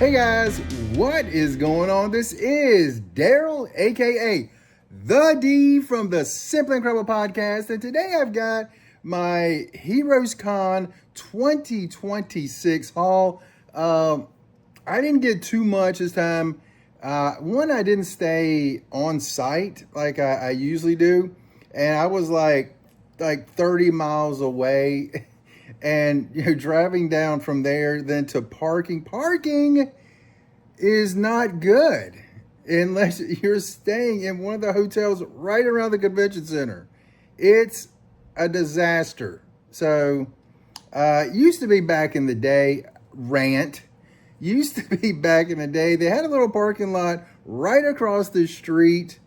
Hey guys, what is going on? This is Daryl, aka The D from the Simply Incredible podcast, and today I've got my Heroes Con 2026 haul. I didn't get too much this time. One, I didn't stay on site like I usually do, and I was like 30 miles away. And driving down from there then to parking is not good unless you're staying in one of the hotels right around the convention center. It's a disaster. So used to be back in the day, used to be back in the day, they had a little parking lot right across the street.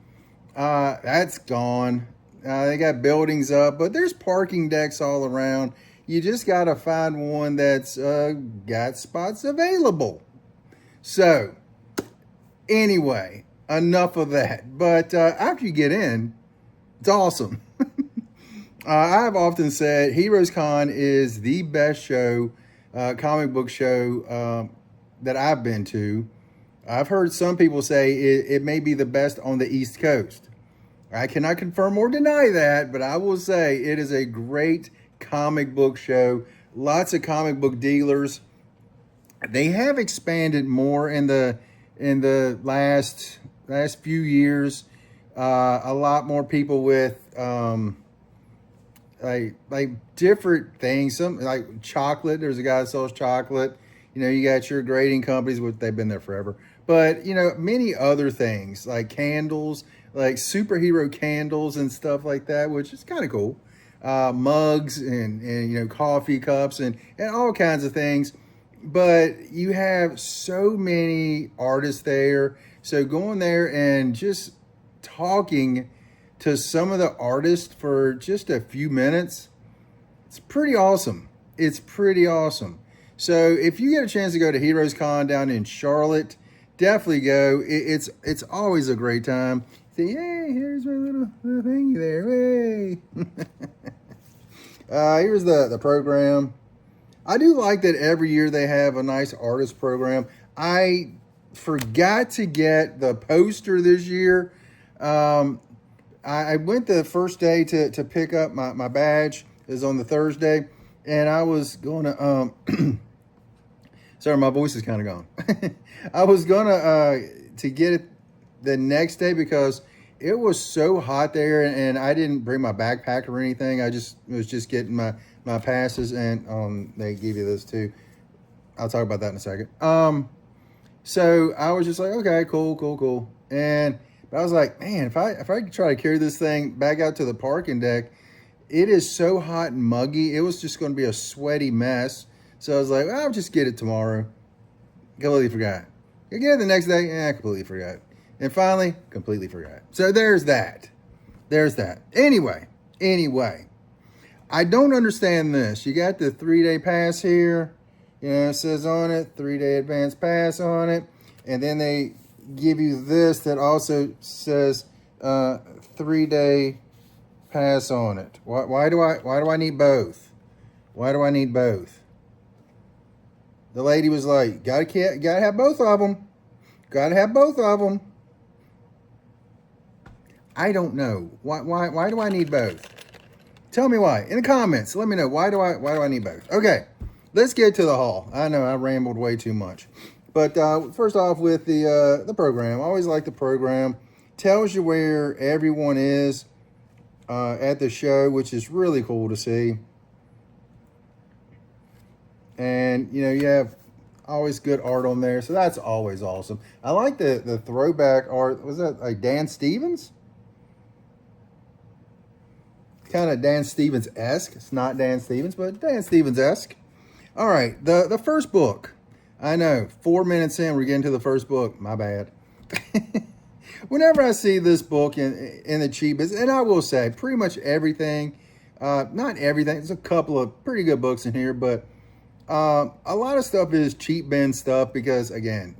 That's gone. They got buildings up, but there's parking decks all around. You just got to find one that's got spots available. So, anyway, enough of that. But after you get in, it's awesome. I've often said Heroes Con is the best show, comic book show that I've been to. I've heard some people say it may be the best on the East Coast. I cannot confirm or deny that, but I will say it is a great comic book show. Lots of comic book dealers. They have expanded more in the last few years. A lot more people with like different things. Some like chocolate. There's a guy that sells chocolate. You got your grading companies, which they've been there forever. But many other things like candles, like superhero candles and stuff like that, which is kind of cool. Mugs and coffee cups and all kinds of things. But you have so many artists there. So going there and just talking to some of the artists for just a few minutes, it's pretty awesome. It's pretty awesome. So if you get a chance to go to Heroes Con down in Charlotte, definitely go. It's always a great time. Say, hey, here's my little thingy there. Hey. Here's the program. I do like that every year they have a nice artist program. I forgot to get the poster this year. I went the first day to pick up my badge. It was on the Thursday. And I was going to... sorry, my voice is kind of gone. I was going to get it the next day because it was so hot there, and I didn't bring my backpack or anything. I was just getting my passes, and they give you this too. I'll talk about that in a second. So I was just like, okay, cool. But I was like, man, if I try to carry this thing back out to the parking deck, it is so hot and muggy. It was just going to be a sweaty mess. So I was like, I'll just get it tomorrow. Completely forgot. I get it the next day. I completely forgot. And finally, completely forgot. So there's that. Anyway, I don't understand this. You got the 3-day pass here. It says on it, 3-day advance pass on it. And then they give you this that also says 3-day pass on it. Why do I need both? Why do I need both? The lady was like, gotta have both of them. Gotta have both of them. I don't know. Why do I need both? Tell me why. In the comments, let me know. Why do I need both? Okay, let's get to the haul. I know I rambled way too much. But first off with the program. I always like the program. Tells you where everyone is at the show, which is really cool to see. And, you have always good art on there. So that's always awesome. I like the throwback art. Was that like Dan Stevens? Kind of Dan Stevens-esque. It's not Dan Stevens, but Dan Stevens-esque. All right, the first book. I know, 4 minutes in, we're getting to the first book. My bad. Whenever I see this book in the cheapest, and I will say pretty much everything, not everything, there's a couple of pretty good books in here, but a lot of stuff is cheap bin stuff because, again,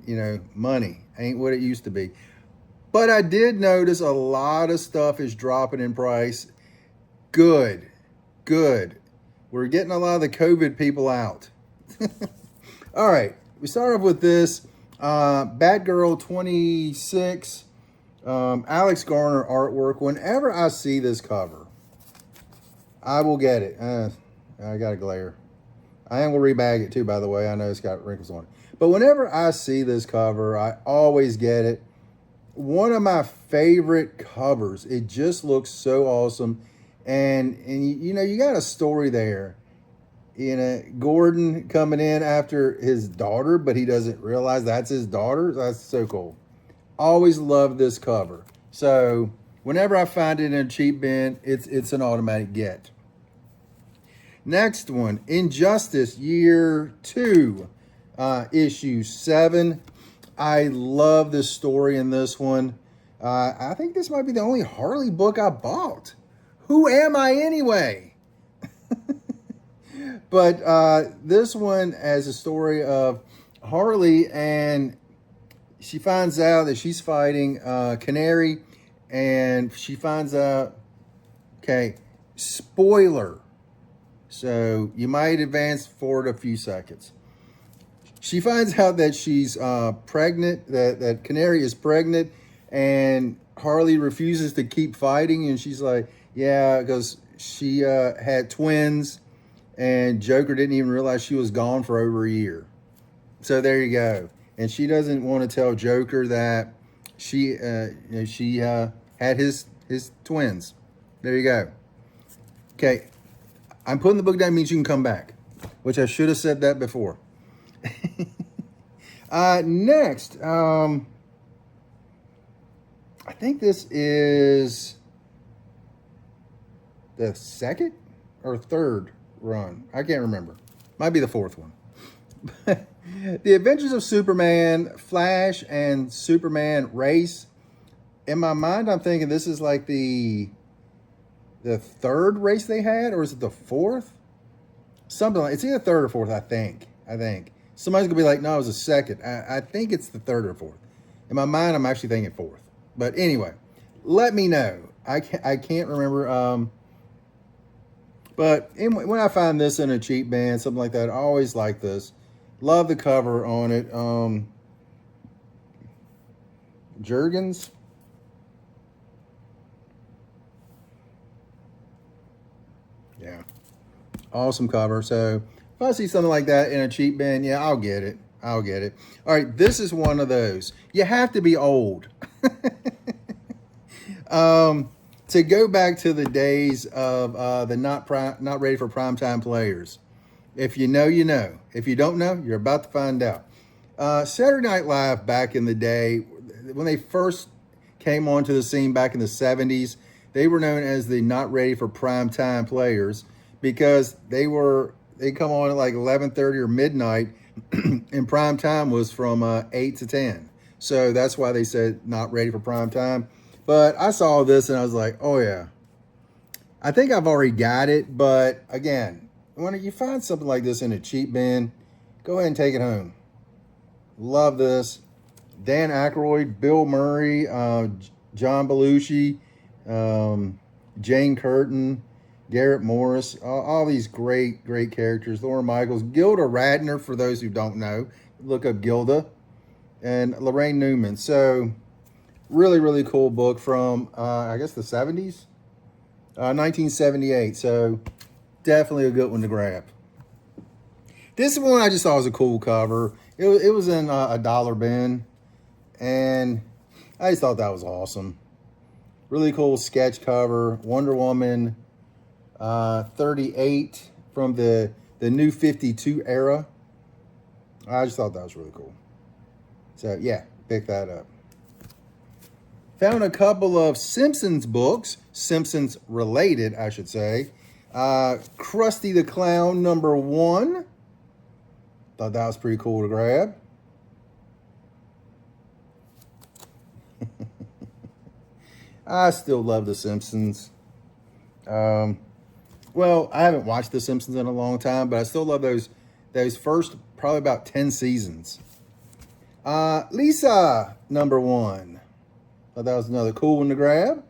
money ain't what it used to be. But I did notice a lot of stuff is dropping in price. Good. We're getting a lot of the COVID people out. All right, we start off with this. Batgirl 26, Alex Garner artwork. Whenever I see this cover, I will get it. I got a glare. I am going to rebag it too, by the way. I know it's got wrinkles on it. But whenever I see this cover, I always get it. One of my favorite covers. It just looks so awesome. And you know, you got a story there. You know, Gordon coming in after his daughter, but he doesn't realize that's his daughter. That's so cool. Always love this cover. So whenever I find it in a cheap bin, it's an automatic get. Next one, Injustice Year 2, issue 7. I love this story in this one. I think this might be the only Harley book I bought. Who am I anyway? But this one has a story of Harley, and she finds out that she's fighting Canary, and she finds out, okay, spoiler. So you might advance forward a few seconds. She finds out that she's pregnant, that Canary is pregnant, and Harley refuses to keep fighting. And she's like, yeah, because she had twins, and Joker didn't even realize she was gone for over a year. So there you go. And she doesn't want to tell Joker that she had his twins. There you go. Okay. I'm putting the book down means you can come back, which I should have said that before. Next, I think this is the second or third run. I can't remember. Might be the fourth one. The Adventures of Superman, Flash, and Superman race. In my mind, I'm thinking this is like the third race they had, or is it the fourth? Something like, it's either third or fourth, I think. Somebody's gonna be like, no, it was the second. I think it's the third or fourth. In my mind, I'm actually thinking fourth. But anyway, let me know. I can't remember. But when I find this in a cheap band, something like that, I always like this. Love the cover on it. Jurgens. Yeah. Awesome cover. So if I see something like that in a cheap bin, yeah, I'll get it. All right, this is one of those. You have to be old. To go back to the days of the not ready for primetime players. If you know, you know. If you don't know, you're about to find out. Saturday Night Live back in the day, when they first came onto the scene back in the 70s, they were known as the not ready for primetime players because they come on at like 11:30 or midnight, and prime time was from 8 to 10. So that's why they said not ready for prime time. But I saw this and I was like, oh yeah. I think I've already got it, but again, when you find something like this in a cheap bin, go ahead and take it home. Love this. Dan Aykroyd, Bill Murray, John Belushi, Jane Curtin, Garrett Morris, all these great characters. Lauren Michaels, Gilda Radner, for those who don't know. Look up Gilda. And Lorraine Newman. So, really cool book from, I guess, the 70s? 1978. So, definitely a good one to grab. This one I just thought was a cool cover. It was in a dollar bin. And I just thought that was awesome. Really cool sketch cover. Wonder Woman 38 from the new 52 era. I just thought that was really cool. So yeah, pick that up. Found a couple of Simpsons books. Simpsons related, I should say. Krusty the Clown #1. Thought that was pretty cool to grab. I still love The Simpsons. Well, I haven't watched The Simpsons in a long time, but I still love those first probably about 10 seasons. Lisa #1. Thought that was another cool one to grab.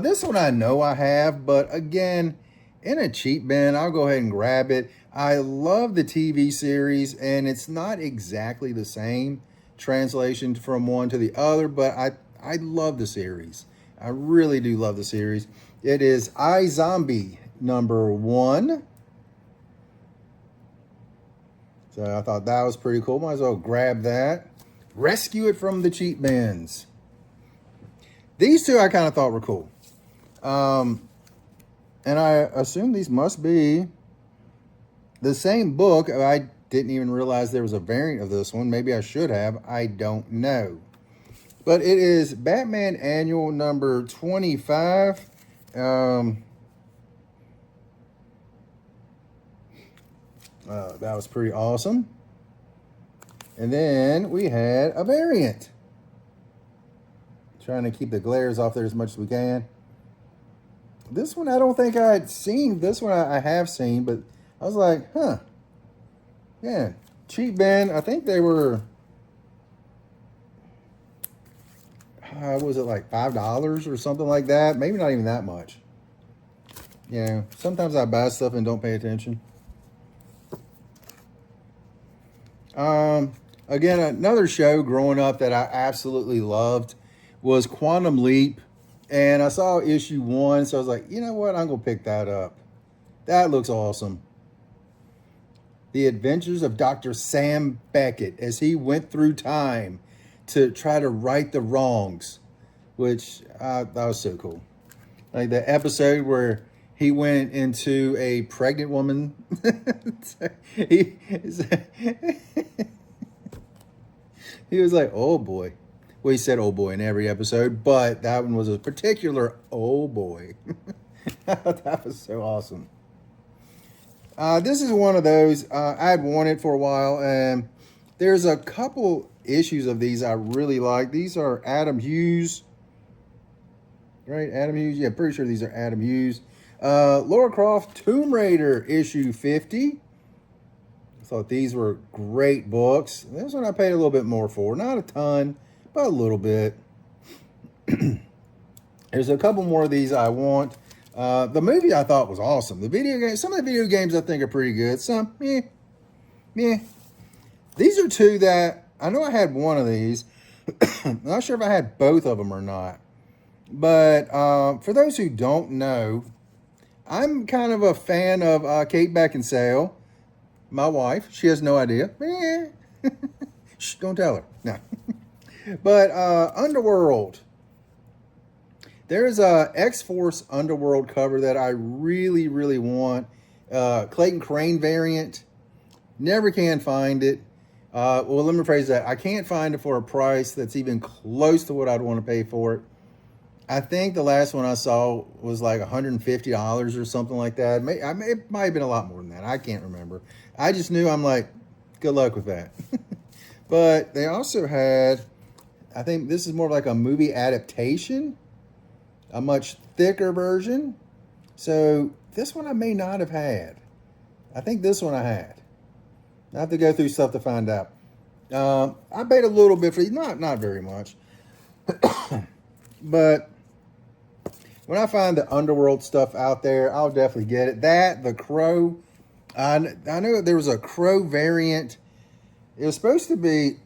This one I know I have, but again, in a cheap bin, I'll go ahead and grab it. I love the TV series, and it's not exactly the same translation from one to the other, but I love the series. I really do love the series. It is iZombie #1. So I thought that was pretty cool. Might as well grab that. Rescue it from the cheap bins. These two I kind of thought were cool. And I assume these must be the same book. I didn't even realize there was a variant of this one. Maybe I should have. I don't know. But it is Batman Annual number 25. That was pretty awesome. And then we had a variant. Trying to keep the glares off there as much as we can. This one I don't think I had seen. This one I have seen, but I was like, huh. Yeah, cheap bin. I think they were, was it like $5 or something like that? Maybe not even that much. You know, sometimes I buy stuff and don't pay attention. Again, another show growing up that I absolutely loved was Quantum Leap. And I saw issue 1, so I was like, you know what? I'm going to pick that up. That looks awesome. The adventures of Dr. Sam Beckett as he went through time to try to right the wrongs, which that was so cool. Like the episode where he went into a pregnant woman. he was like, oh boy. Well, he said oh boy in every episode, but that one was a particular oh boy. That was so awesome. This is one of those I had wanted for a while, and there's a couple issues of these I really like. These are Adam Hughes. Right, Adam Hughes? Yeah, pretty sure these are Adam Hughes. Lara Croft Tomb Raider issue 50. I thought these were great books. This one I paid a little bit more for. Not a ton, but a little bit. There's a couple more of these I want. The movie I thought was awesome. The video game, some of the video games I think are pretty good. Some, meh. These are two that, I know I had one of these. I'm not sure if I had both of them or not. But for those who don't know, I'm kind of a fan of Kate Beckinsale, my wife. She has no idea. Shh, don't tell her. No. But Underworld. There's a X-Force Underworld cover that I really, really want. Clayton Crane variant. Never can find it. Well, let me rephrase that. I can't find it for a price that's even close to what I'd want to pay for it. I think the last one I saw was like $150 or something like that. It might have been a lot more than that. I can't remember. I just knew, I'm like, good luck with that. But they also had, I think this is more like a movie adaptation, a much thicker version. So this one I may not have had. I think this one I had. I have to go through stuff to find out. I paid a little bit for these, not very much. But when I find the Underworld stuff out there, I'll definitely get it. That, the Crow. I know there was a Crow variant. It was supposed to be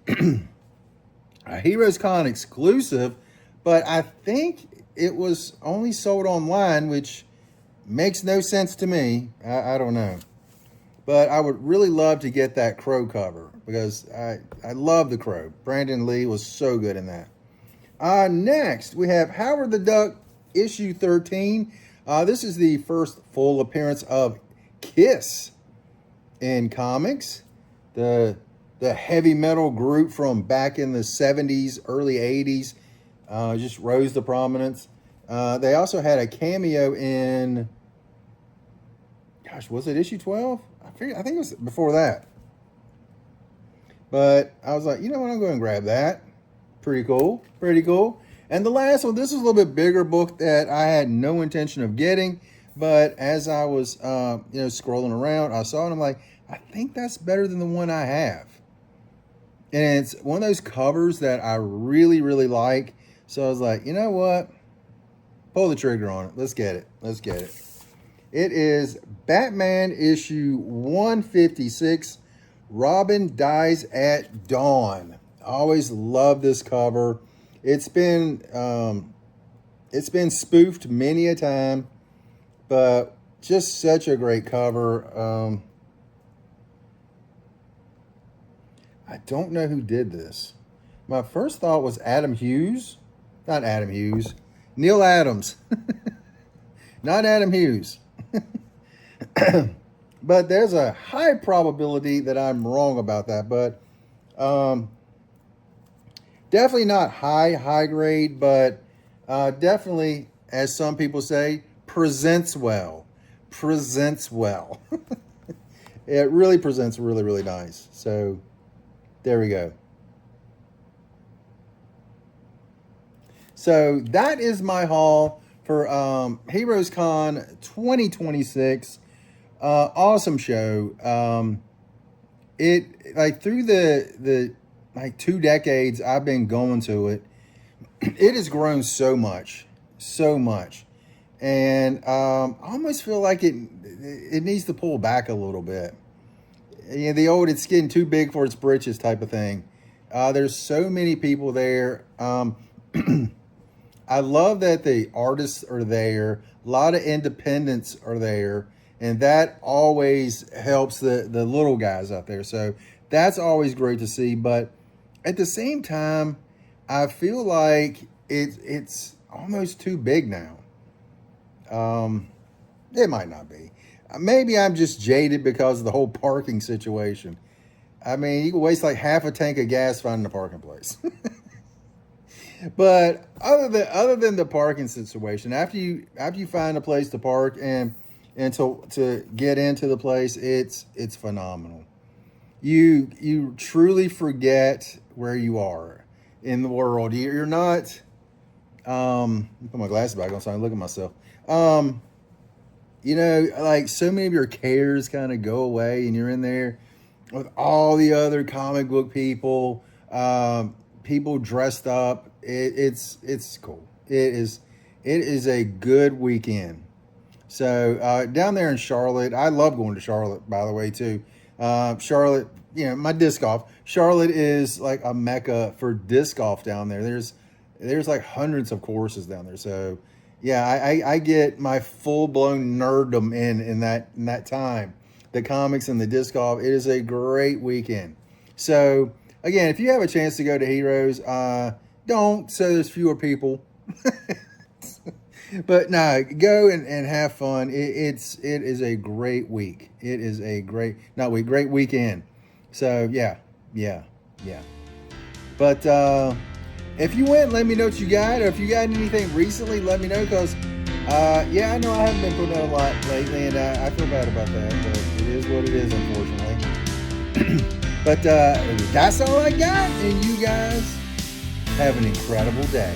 a Heroes Con exclusive, but I think it was only sold online, which makes no sense to me. I don't know. But I would really love to get that Crow cover because I love the Crow. Brandon Lee was so good in that. Next, we have Howard the Duck issue 13. This is the first full appearance of Kiss in comics. The heavy metal group from back in the 70s, early 80s, just rose to prominence. They also had a cameo in, gosh, was it issue 12? I think it was before that. But I was like, you know what, I'm going to grab that. Pretty cool. Pretty cool. And the last one, this is a little bit bigger book that I had no intention of getting. But as I was, scrolling around, I saw it. And I'm like, I think that's better than the one I have. And it's one of those covers that I really, really like. So I was like, you know what? Pull the trigger on it. Let's get it. Let's get it. It is Batman issue 156. Robin Dies at Dawn. I always love this cover. It's been spoofed many a time, but just such a great cover. I don't know who did this. My first thought was Adam Hughes. Not Adam Hughes. Neil Adams. Not Adam Hughes. But there's a high probability that I'm wrong about that. But definitely not high grade, but definitely, as some people say, presents well. Presents well. It really presents really, really nice. So there we go. So that is my haul for Heroes Con 2026. Awesome show. It like through the like 2 decades I've been going to it, it has grown so much, and I almost feel like it needs to pull back a little bit. You know, the old "it's getting too big for its britches" type of thing. There's so many people there. I love that the artists are there. A lot of independents are there. And that always helps the little guys out there. So that's always great to see. But at the same time, I feel like it's almost too big now. It might not be. Maybe I'm just jaded because of the whole parking situation. I mean, you can waste like half a tank of gas finding a parking place. But other than the parking situation, after you find a place to park and to get into the place, it's phenomenal. You truly forget where you are in the world. You're not. Put my glasses back on so I can look at myself. You know, like so many of your cares kind of go away, and you're in there with all the other comic book people, people dressed up. It's cool. It is a good weekend. So down there in Charlotte, I love going to Charlotte, by the way, too. Charlotte, you know, my disc golf. Charlotte is like a mecca for disc golf down there. There's like hundreds of courses down there. So yeah, I get my full blown nerddom in that time. The comics and the disc golf. It is a great weekend. So again, if you have a chance to go to Heroes, don't, so there's fewer people. But no, go and have fun. It is a great week. It is a great weekend. So yeah. But if you went, let me know what you got, or if you got anything recently, let me know, because yeah, I know I haven't been putting out a lot lately, and I feel bad about that, but it is what it is, unfortunately. But that's all I got, and you guys have an incredible day.